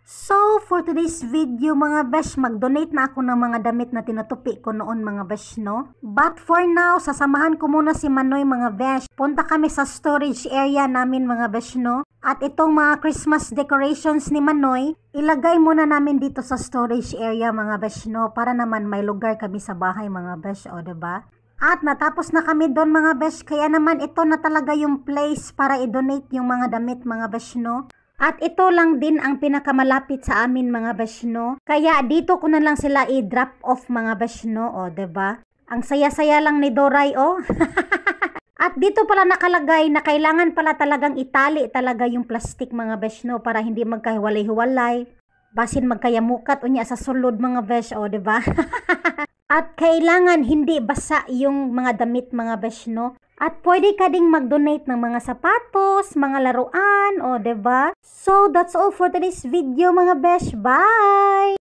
So, for today's video mga besh, mag-donate na ako ng mga damit na tinutupi ko noon mga besh, no? But for now, sasamahan ko muna si Manoy mga besh. Punta kami sa storage area namin mga besh, no? At itong mga Christmas decorations ni Manoy, ilagay muna namin dito sa storage area mga besh, no? Para naman may lugar kami sa bahay mga besh, o diba? At natapos na kami doon mga besh, kaya naman ito na talaga yung place para i-donate yung mga damit mga besh, no? At ito lang din ang pinakamalapit sa amin mga besno. Kaya dito ko na lang sila i-drop off mga besno, o diba? Ang saya-saya lang ni Doray, oh. At dito pala nakalagay na kailangan pala talagang itali talaga yung plastic mga besno para hindi magkahiwalay-hiwalay. Basin magkayamukat unya sa sulod mga besh, o diba? At kailangan hindi basa yung mga damit mga besno. At pwede ka ding mag-donate ng mga sapatos, mga laruan, o diba? So, that's all for today's video mga besh. Bye!